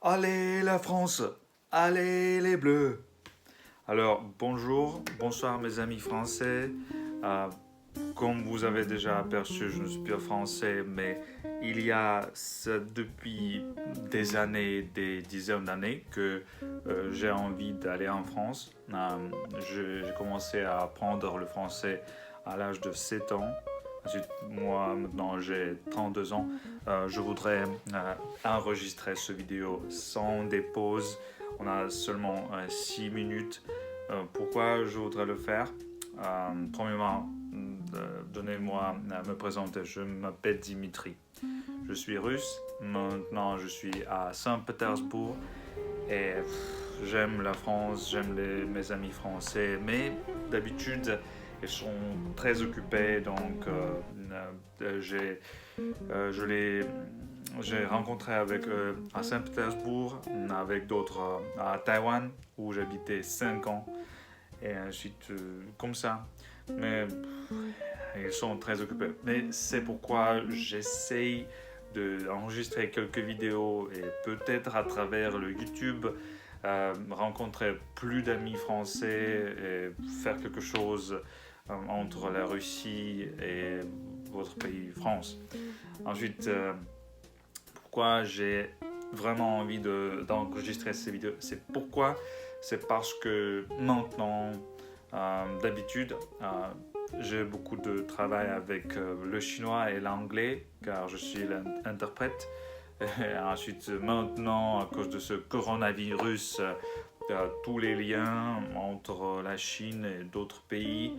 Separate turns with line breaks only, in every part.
Allez la France, allez les Bleus. Alors bonjour, bonsoir mes amis français. Euh, Comme vous avez déjà aperçu, je ne suis pas français, mais il y a depuis des années, des dizaines d'années, que j'ai envie d'aller en France. J'ai commencé à apprendre le français à l'âge de 7 ans. Ensuite, moi, maintenant, j'ai 32 ans. Je voudrais enregistrer ce vidéo sans des pauses. On a seulement 6 minutes. Pourquoi je voudrais le faire? Premièrement, donnez-moi à me présenter. Je m'appelle Dimitri. Je suis russe. Maintenant, je suis à Saint-Pétersbourg. Et j'aime la France, j'aime mes amis français. Mais d'habitude, ils sont très occupés. Donc, j'ai rencontré avec eux à Saint-Pétersbourg, avec d'autres à Taïwan, où j'habitais 5 ans. Et ensuite, comme ça. Mais ils sont très occupés. Mais c'est pourquoi j'essaye d'enregistrer quelques vidéos et peut-être à travers le YouTube rencontrer plus d'amis français et faire quelque chose entre la Russie et votre pays, France. Ensuite, pourquoi j'ai vraiment envie d'enregistrer ces vidéos, c'est parce que maintenant, d'habitude, j'ai beaucoup de travail avec le chinois et l'anglais, car je suis l'interprète. Et ensuite, maintenant, à cause de ce coronavirus, tous les liens entre la Chine et d'autres pays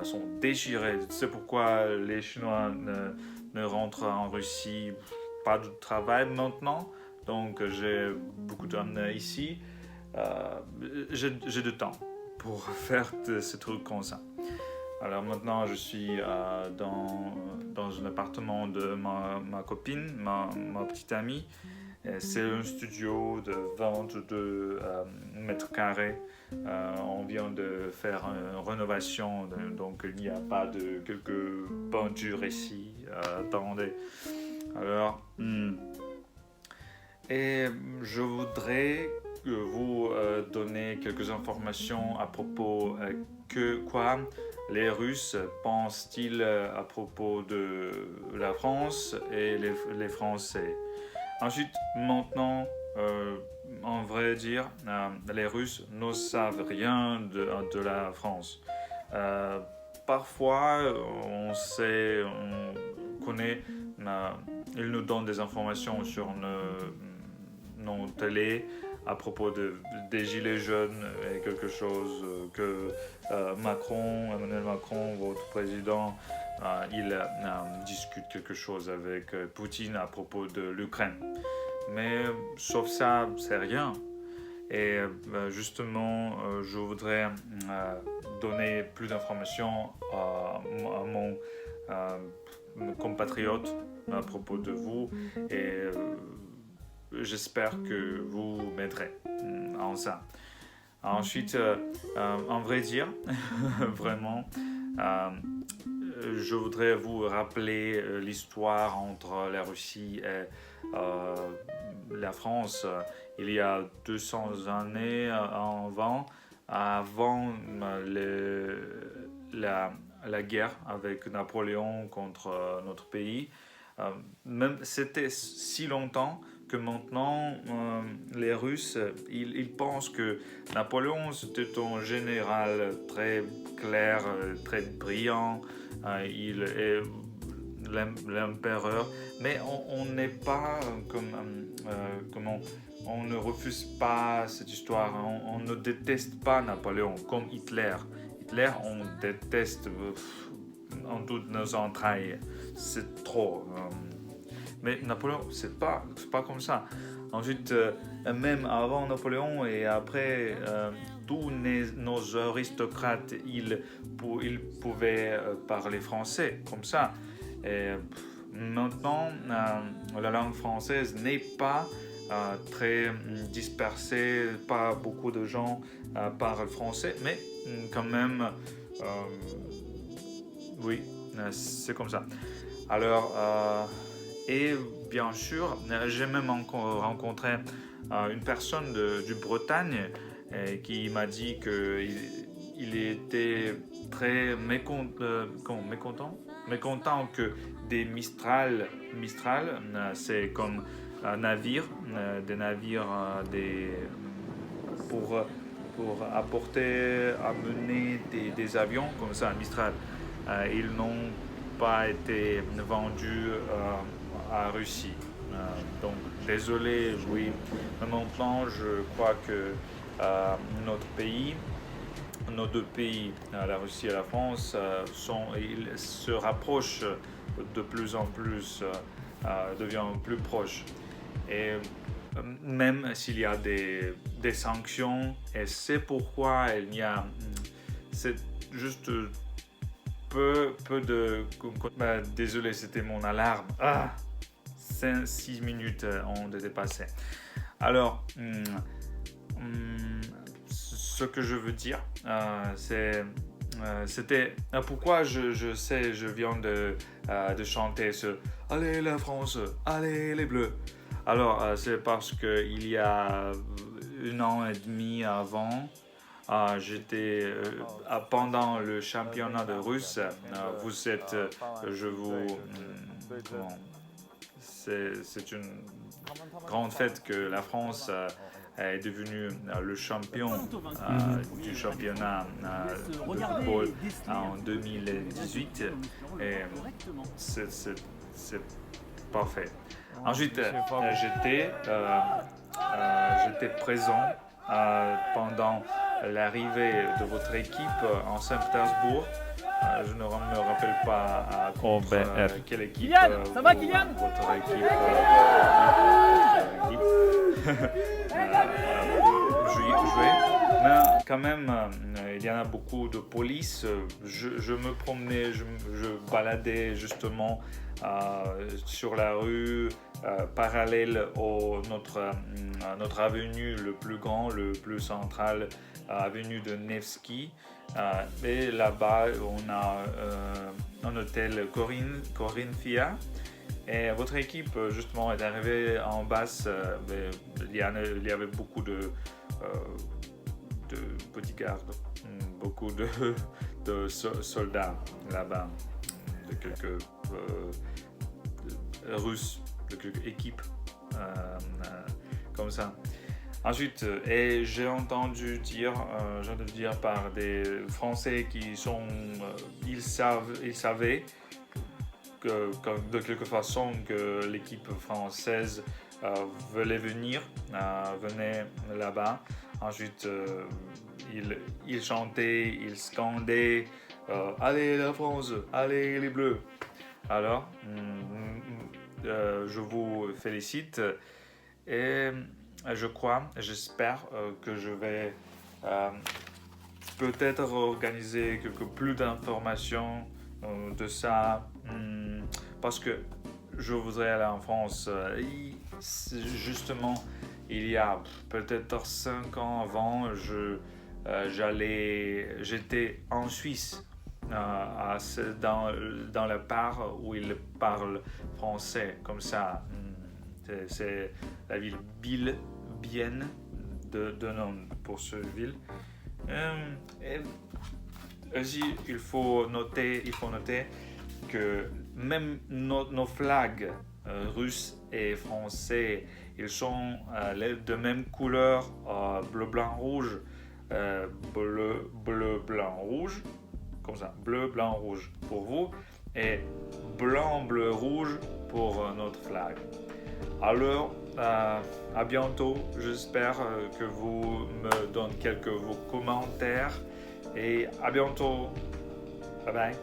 sont déchirés. C'est pourquoi les Chinois ne rentrent en Russie pas de travail maintenant. Donc, j'ai beaucoup d'amis ici. J'ai du temps pour faire ces trucs comme ça. Alors maintenant, je suis dans un appartement de ma copine, ma petite amie. C'est un studio de 22 mètres carrés. On vient de faire une rénovation, donc il n'y a pas de quelques peintures ici. Attendez. Alors, et je voudrais vous donner quelques informations à propos quoi les Russes pensent-ils à propos de la France et les Français. Ensuite, maintenant, en vrai dire, les Russes ne savent rien de la France. Parfois, on connaît, ils nous donnent des informations sur nos télés à propos des gilets jaunes et quelque chose que Emmanuel Macron, votre président, il discute quelque chose avec Poutine à propos de l'Ukraine. Mais sauf ça, c'est rien. Et justement, je voudrais donner plus d'informations à mon compatriote à propos de vous et j'espère que vous m'aiderez en ça. Ensuite, en vrai dire, vraiment, je voudrais vous rappeler l'histoire entre la Russie et la France. Il y a 200 années avant la guerre avec Napoléon contre notre pays. Même c'était si longtemps que maintenant les Russes ils pensent que Napoléon c'était un général très clair, très brillant, il est l'empereur, mais on n'est pas comment on ne refuse pas cette histoire, on ne déteste pas Napoléon comme Hitler. Hitler on déteste en toutes nos entrailles, c'est trop. Mais Napoléon, c'est pas comme ça. Ensuite, même avant Napoléon et après, tous nos aristocrates, ils pouvaient parler français comme ça. Et maintenant, la langue française n'est pas très dispersée, pas beaucoup de gens parlent français, mais quand même, oui, c'est comme ça. Alors, et bien sûr, j'ai même rencontré une personne du Bretagne qui m'a dit qu'il était très mécontent que des Mistral, c'est comme un navire, des navires pour amener des avions comme ça, Mistral. Ils n'ont pas été vendus à Russie. Donc, désolé, oui. Mais maintenant, je crois que nos deux pays, la Russie et la France, ils se rapprochent de plus en plus, deviennent plus proches. Et même s'il y a des sanctions, et c'est pourquoi il y a c'est juste peu de... désolé, c'était mon alarme. 6 minutes ont dépassé. Alors, ce que je veux dire, c'était pourquoi je viens de chanter ce Allez la France, allez les Bleus. Alors, c'est parce qu'il y a 1 an et demi avant, j'étais pendant le championnat de russe. Vous êtes, c'est une grande fête que la France est devenue le champion du championnat de football en 2018 et c'est parfait. Ensuite, j'étais présent pendant l'arrivée de votre équipe en Saint-Pétersbourg. Je ne me rappelle pas contre quelle équipe
Kylian, ça va Kylian?
Votre équipe jouait. Mais quand même, il y en a beaucoup de police. Je me promenais, je baladais justement sur la rue parallèle à notre avenue le plus grand, le plus central, avenue de Nevsky. Et là-bas, on a un hôtel Corinthia. Et votre équipe, justement, est arrivée en basse. Il y avait beaucoup de bodyguards, beaucoup de soldats là-bas, de quelques Russes, de quelques équipes comme ça. Ensuite, et j'ai entendu dire par des Français qui sont, ils savaient que de quelque façon que l'équipe française venait là-bas. Ensuite, ils chantaient, ils scandaient allez la France, allez les Bleus. Alors, je vous félicite et j'espère que je vais peut-être organiser plus d'informations de ça parce que je voudrais aller en France. Justement, il y a peut-être 5 ans avant, j'étais en Suisse. Dans la part où ils parlent français, comme ça. C'est la ville Bienne de nom pour cette ville. Et aussi, il faut noter que même nos flags russes et français, ils sont de même couleur, bleu, blanc, rouge, bleu, blanc, rouge. Comme ça, bleu, blanc, rouge pour vous et blanc, bleu, rouge pour notre flag. Alors, à bientôt. J'espère que vous me donnez vos commentaires et à bientôt. Bye bye.